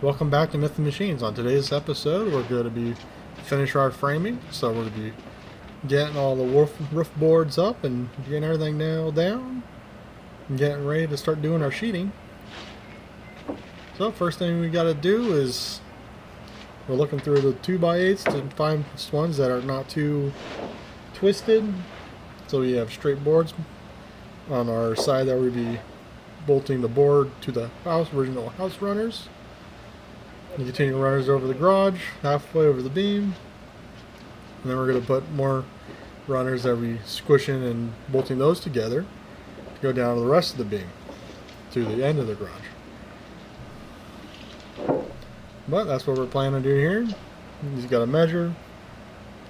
Welcome back to Myth and Machines. On today's episode, we're going to be finish our framing. So we're going to be getting all the roof boards up and getting everything nailed down and getting ready to start doing our sheeting. So first thing we got to do is we're looking through the 2x8s to find ones that are not too twisted. So we have straight boards on our side that we'll be bolting the board to the original house runners. And continue runners over the garage, halfway over the beam. And then we're going to put more runners that we squishing and bolting those together to go down to the rest of the beam to the end of the garage. But that's what we're planning on doing here. You've got to measure,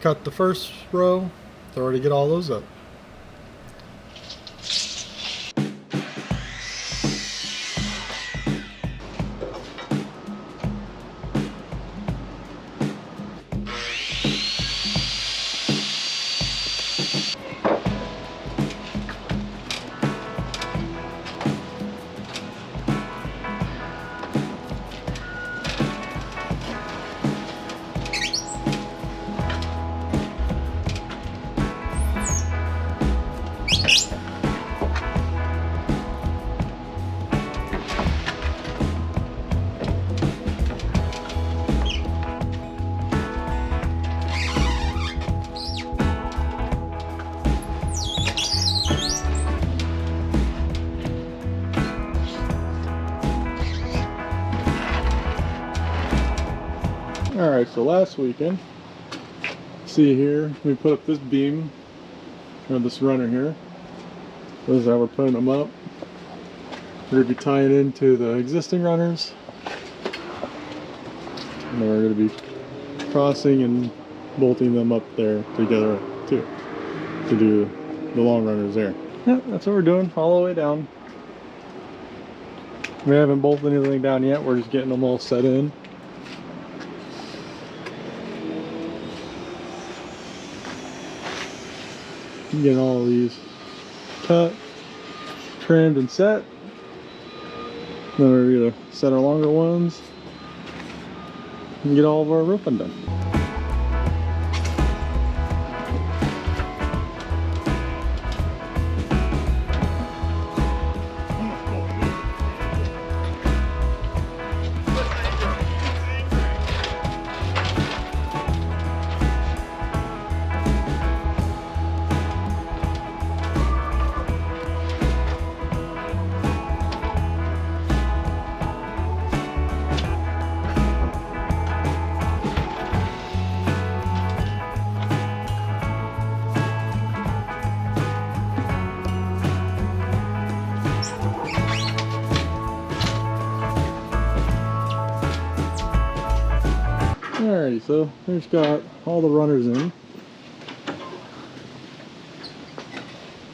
cut the first row, so we're to get all those up. Alright, so last weekend, see here, we put up this beam, or this runner here. This is how we're putting them up. We're going to be tying into the existing runners. And then we're going to be crossing and bolting them up there together too, to do the long runners there. Yeah, that's what we're doing, all the way down. We haven't bolted anything down yet, we're just getting them all set in. Getting all of these cut, trimmed, and set. Then we're going to set our longer ones and get all of our roofing done. Alrighty, so we've got all the runners in,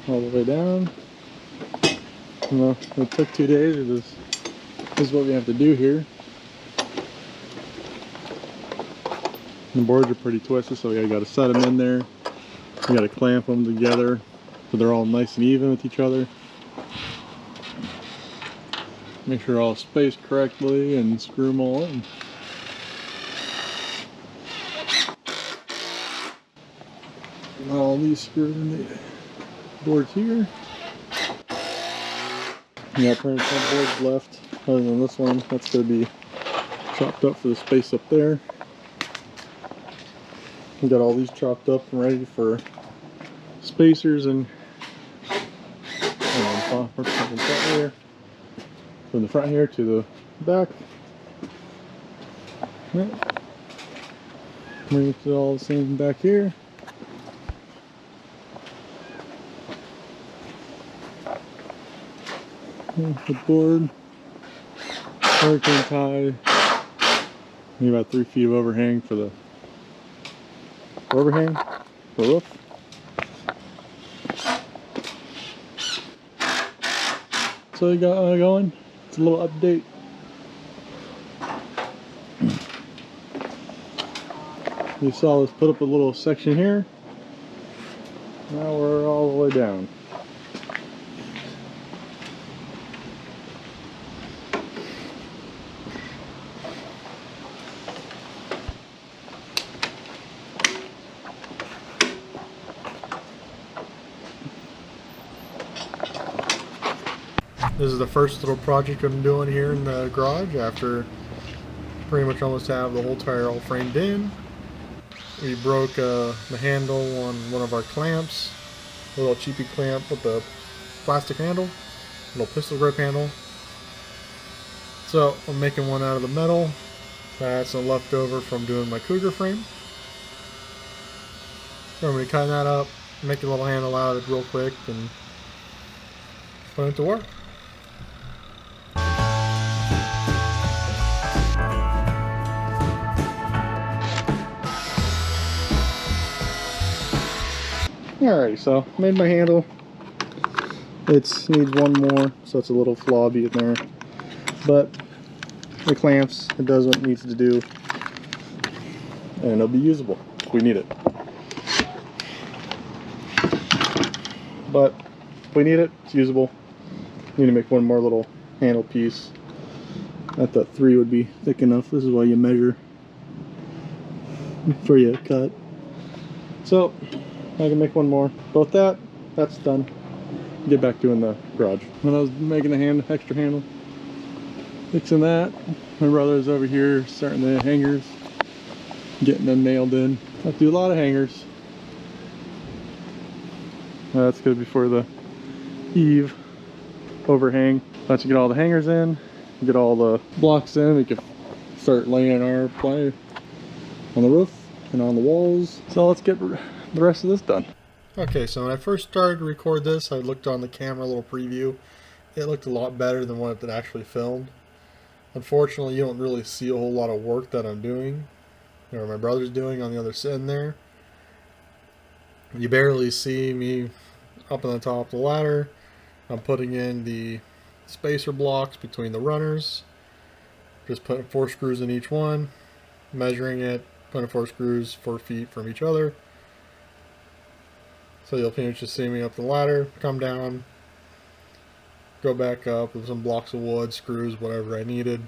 all the way down. Well, it took 2 days. This is what we have to do here. The boards are pretty twisted, so we got to set them in there. We got to clamp them together so they're all nice and even with each other. Make sure they're all spaced correctly and screw them all in. All these screwed in the boards here. We got pretty much no boards left other than this one. That's going to be chopped up for the space up there. We got all these chopped up and ready for spacers and from the front here to the back. Bring it all the same back here. The board, hurricane tie, need about 3 feet of overhang for the roof. So you got going. It's a little update. You saw us put up a little section here. Now we're all the way down. This is the first little project I'm doing here in the garage after pretty much almost have the whole tire all framed in. We broke the handle on one of our clamps, a little cheapy clamp with the plastic handle, little pistol grip handle. So I'm making one out of the metal. That's a leftover from doing my Cougar frame. So I'm going to cut that up, make a little handle out of it real quick, and put it to work. Alright, so made my handle. It needs one more, so it's a little flabby in there. But the clamps, it does what it needs to do. And it'll be usable if we need it. But if we need it, it's usable. Need to make one more little handle piece. I thought 3 would be thick enough. This is why you measure before you cut. So I can make one more. Both that's done. Get back doing the garage. When I was making the extra handle, fixing that, my brother's over here starting the hangers, getting them nailed in. I have to do a lot of hangers. That's gonna be for the eave overhang. Once you get all the hangers in, get all the blocks in, we can start laying our ply on the roof and on the walls. So let's get the rest of this done. Okay, so when I first started to record this, I looked on the camera, a little preview. It looked a lot better than what it actually filmed. Unfortunately, you don't really see a whole lot of work that I'm doing, or my brother's doing on the other side there. You barely see me up on the top of the ladder. I'm putting in the spacer blocks between the runners. Just putting 4 screws in each one, measuring it, putting 4 screws 4 feet from each other. So you'll pretty much just see me up the ladder, come down, go back up with some blocks of wood, screws, whatever I needed,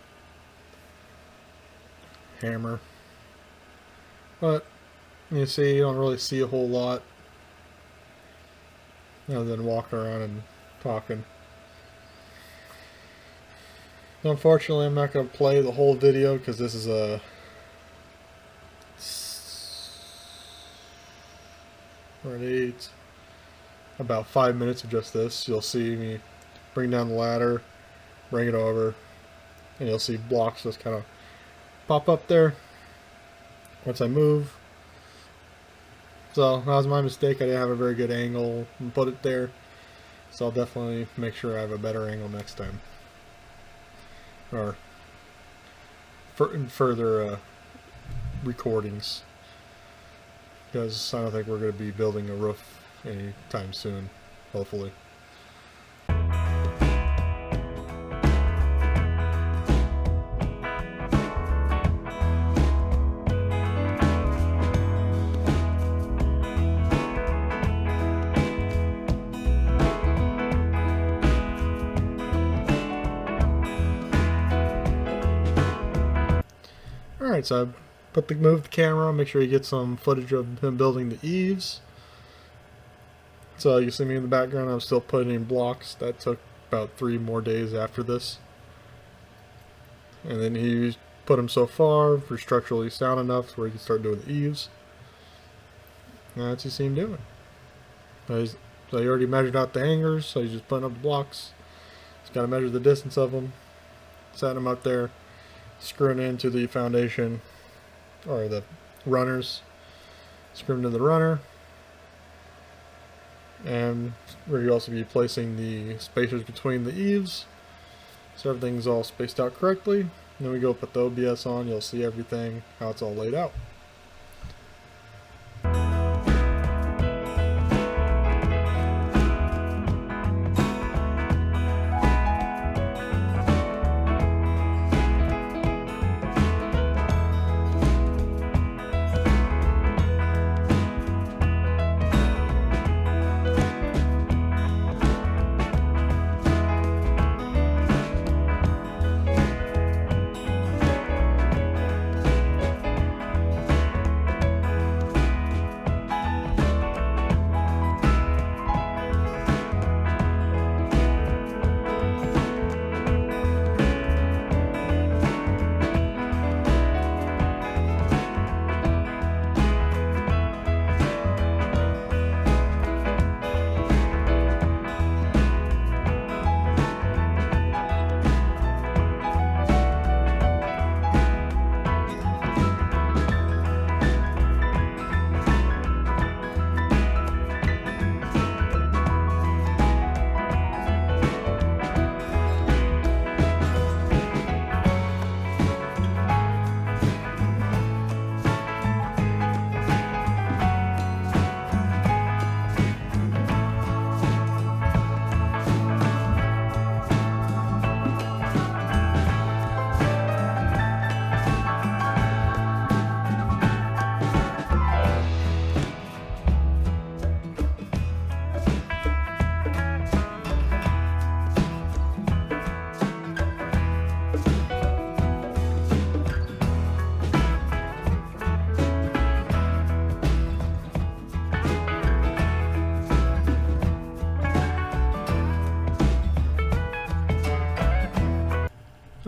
hammer. But you see, you don't really see a whole lot other than walking around and talking. Unfortunately, I'm not going to play the whole video because this is a about 5 minutes of just this. You'll see me bring down the ladder, bring it over, and you'll see blocks just kind of pop up there once I move. So that was my mistake. I didn't have a very good angle and put it there. So I'll definitely make sure I have a better angle next time. Or in further recordings. Because I don't think we're going to be building a roof anytime soon, hopefully. Alright, so I moved the camera, make sure you get some footage of him building the eaves. So you see me in the background, I'm still putting in blocks. That took about 3 more days after this. And then he put them so far for structurally sound enough to where he can start doing the eaves. And that's what you see him doing. So he already measured out the hangers, so he's just putting up the blocks. He's got to measure the distance of them, setting them up there, screwing into the foundation, or the runners, screwing to the runner. And we'll also be placing the spacers between the eaves, so everything's all spaced out correctly. And then we go put the OBS on, you'll see everything, how it's all laid out.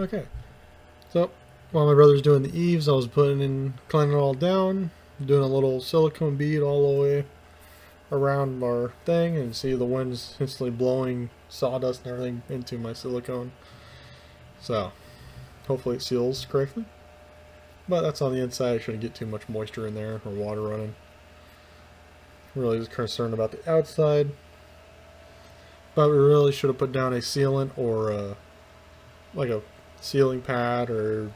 Okay. So, while my brother's doing the eaves, I was cleaning it all down, doing a little silicone bead all the way around our thing, and see the wind's instantly blowing sawdust and everything into my silicone. So, hopefully it seals correctly. But that's on the inside. I shouldn't get too much moisture in there or water running. Really just concerned about the outside. But we really should have put down a sealant or like a sealing pad or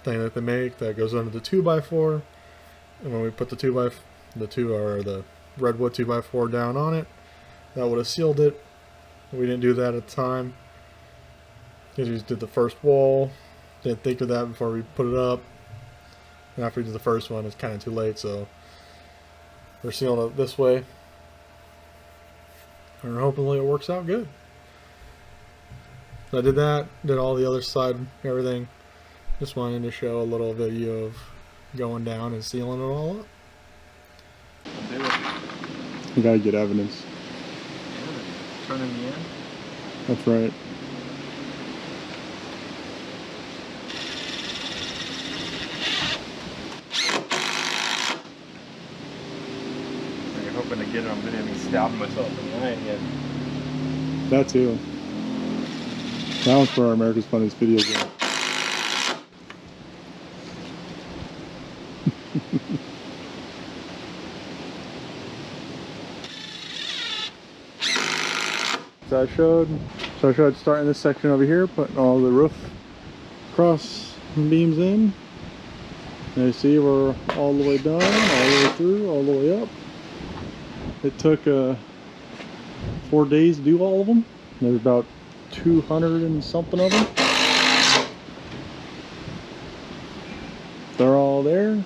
thing that they make that goes under the 2x4. And when we put the redwood 2x4 down on it, that would have sealed it. We didn't do that at the time because we just did the first wall. Didn't think of that before we put it up. And after we did the first one, it's kind of too late, so we're sealing it this way. And hopefully it works out good. So I did that, did all the other side, everything. Just wanted to show a little video of going down and sealing it all up. You gotta get evidence. Turning me in? That's right. You're hoping to get it on video me stabbing myself in the eye again. That too. That one's for our America's Funniest Videos. So I showed starting this section over here, putting all the roof cross beams in. And you see we're all the way done, all the way through, all the way up. It took 4 days to do all of them. There's about 200 and something of them. They're all there.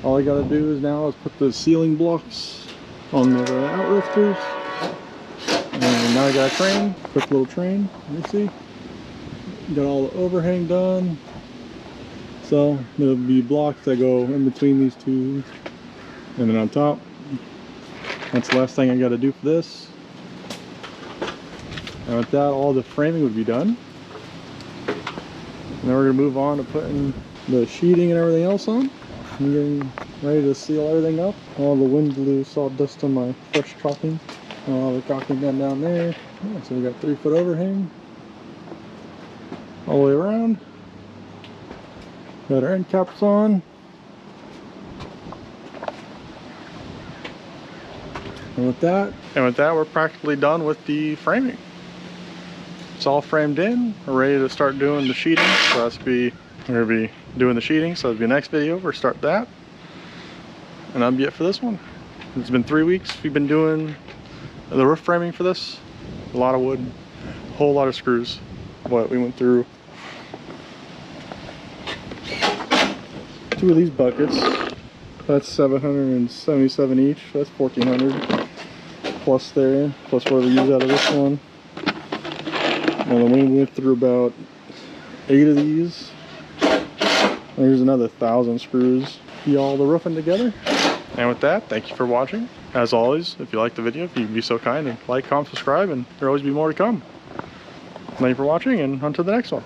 All I gotta do is now is put the ceiling blocks on the outrifters. And now I got a train, quick little train, let me see. Got all the overhang done. So there'll be blocks that go in between these two. And then on top, that's the last thing I gotta do for this. And with that, all the framing would be done. And then we're gonna move on to putting the sheeting and everything else on. I'm getting ready to seal everything up. All the wind blew sawdust on my fresh caulking. All the caulking done down there. Yeah, so we got 3-foot overhang all the way around. Got our end caps on. And with that, we're practically done with the framing. It's all framed in. We're ready to start doing the sheeting. So we're gonna be doing the sheeting. So that'll be the next video. We'll start that. And that'll be it for this one. It's been 3 weeks. We've been doing the roof framing for this. A lot of wood, a whole lot of screws. What we went through. 2 of these buckets. That's 777 each. That's 1,400 plus there, plus what we use out of this one. And then we went through about 8 of these. There's another 1,000 screws. Be all the roofing together. And with that, thank you for watching. As always, if you liked the video, if you can be so kind and like, comment, subscribe, and there'll always be more to come. Thank you for watching, and on to the next one.